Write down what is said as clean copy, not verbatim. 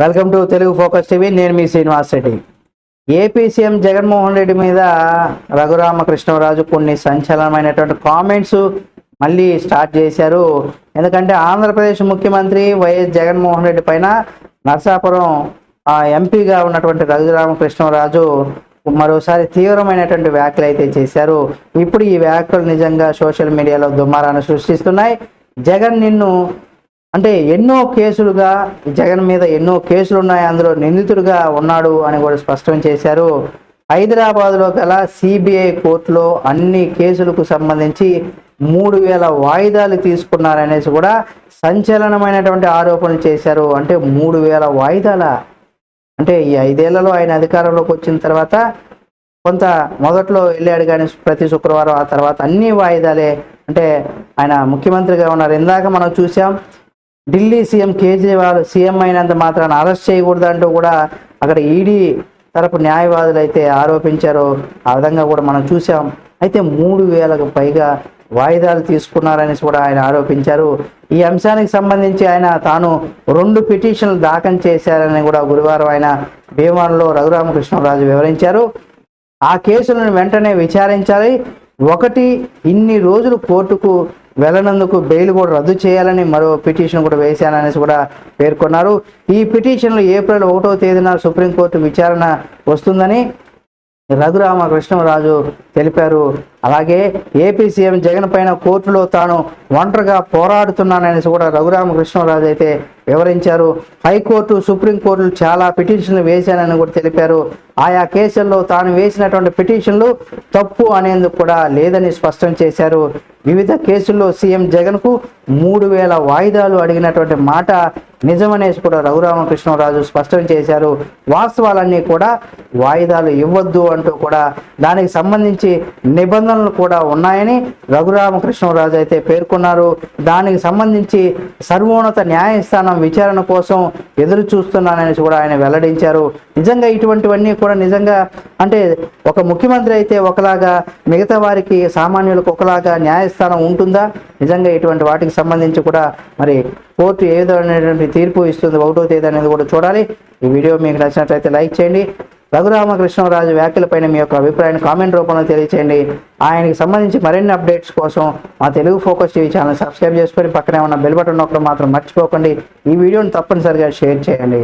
Welcome to Telugu focus TV. నేను మీ Srinivas Reddy. AP CM Jaganmohan Reddy మీద రఘురామకృష్ణరాజు కొన్ని సంచలనమైనటువంటి కామెంట్స్ మళ్ళీ స్టార్ట్ చేశారు. ఎందుకంటే ఆంధ్రప్రదేశ్ ముఖ్యమంత్రి వైఎస్ జగన్మోహన్ రెడ్డి పైన నరసాపురం ఎంపీగా ఉన్నటువంటి రఘురామకృష్ణరాజు మరోసారి తీవ్రమైనటువంటి వ్యాఖ్యలు అయితే చేశారు. ఇప్పుడు ఈ వ్యాఖ్యలు నిజంగా సోషల్ మీడియాలో దుమారాన్ని సృష్టిస్తున్నాయి. జగన్ నిన్ను అంటే ఎన్నో కేసులుగా జగన్ మీద ఎన్నో కేసులు ఉన్నాయి, అందులో నిందితుడిగా ఉన్నాడు అని కూడా స్పష్టం చేశారు. హైదరాబాద్లో గల సిబిఐ కోర్టులో అన్ని కేసులకు సంబంధించి 3000 వాయిదాలు తీసుకున్నారనేసి కూడా సంచలనమైనటువంటి ఆరోపణలు చేశారు. అంటే 3000 వాయిదాల అంటే ఈ 5 ఏళ్లలో ఆయన అధికారంలోకి వచ్చిన తర్వాత కొంత మొదట్లో వెళ్ళాడు కానీ ప్రతి శుక్రవారం, ఆ తర్వాత అన్ని వాయిదాలే. అంటే ఆయన ముఖ్యమంత్రిగా ఉన్నారు. ఇందాక మనం చూసాం, ఢిల్లీ సీఎం కేజ్రీవాల్ సీఎం అయినంత మాత్రాన్ని అరెస్ట్ చేయకూడదంటూ కూడా అక్కడ ఈడీ తరపు న్యాయవాదులు అయితే ఆరోపించారు. ఆ విధంగా కూడా మనం చూసాం. అయితే 3000కు పైగా వాయిదాలు తీసుకున్నారని కూడా ఆయన ఆరోపించారు. ఈ అంశానికి సంబంధించి ఆయన తాను 2 పిటిషన్లు దాఖలు చేశారని కూడా గురువారం ఆయన భీమవరంలో రఘురామకృష్ణరాజు వివరించారు. ఆ కేసులను వెంటనే విచారించాలి, ఒకటి ఇన్ని రోజులు కోర్టుకు వెళ్ళనందుకు బెయిల్ కూడా రద్దు చేయాలని మరో పిటిషన్ కూడా వేశాననేసి కూడా పేర్కొన్నారు. ఈ పిటిషన్లు ఏప్రిల్ 1వ తేదీన సుప్రీంకోర్టు విచారణ వస్తుందని రఘురామకృష్ణరాజు తెలిపారు. అలాగే ఏపీ సీఎం జగన్ పైన కోర్టులో తాను ఒంటరిగా పోరాడుతున్నాననేసి కూడా రఘురామకృష్ణరాజు అయితే వివరించారు. హైకోర్టు, సుప్రీంకోర్టులు చాలా పిటిషన్లు వేశానని కూడా తెలిపారు. ఆయా కేసుల్లో తాను వేసినటువంటి పిటిషన్లు తప్పు అనేందుకు కూడా లేదని స్పష్టం చేశారు. వివిధ కేసుల్లో సీఎం జగన్కు 3000 వాయిదాలు అడిగినటువంటి మాట నిజమనేసి కూడా రఘురామకృష్ణరాజు స్పష్టం చేశారు. వాస్తవాలన్నీ కూడా వాయిదాలు ఇవ్వద్దు అంటూ కూడా దానికి సంబంధించి నిబంధనలు కూడా ఉన్నాయని రఘురామకృష్ణరాజు అయితే పేర్కొన్నారు. దానికి సంబంధించి సర్వోన్నత న్యాయస్థానం విచారణ కోసం ఎదురు చూస్తున్నానని కూడా ఆయన వెల్లడించారు. నిజంగా ఇటువంటివన్నీ కూడా నిజంగా అంటే ఒక ముఖ్యమంత్రి అయితే ఒకలాగా, మిగతా వారికి సామాన్యులకు ఒకలాగా న్యాయస్థానం ఉంటుందా? నిజంగా ఇటువంటి వాటికి సంబంధించి కూడా మరి కోర్టు ఏ విధమైనటువంటి తీర్పు ఇస్తుంది 1వ తేదీ అనేది కూడా చూడాలి. ఈ వీడియో మీకు నచ్చినట్లయితే లైక్ చేయండి. రఘురామకృష్ణరాజు వ్యాఖ్యలపైన మీ యొక్క అభిప్రాయాన్ని కామెంట్ రూపంలో తెలియచేయండి. ఆయనకి సంబంధించి మరిన్ని అప్డేట్స్ కోసం మా Telugu focus TV channel subscribe చేసుకొని పక్కనే ఉన్న బెల్ బటన్ నొక్కడం మాత్రం మర్చిపోకండి. ఈ వీడియోని తప్పనిసరిగా షేర్ చేయండి.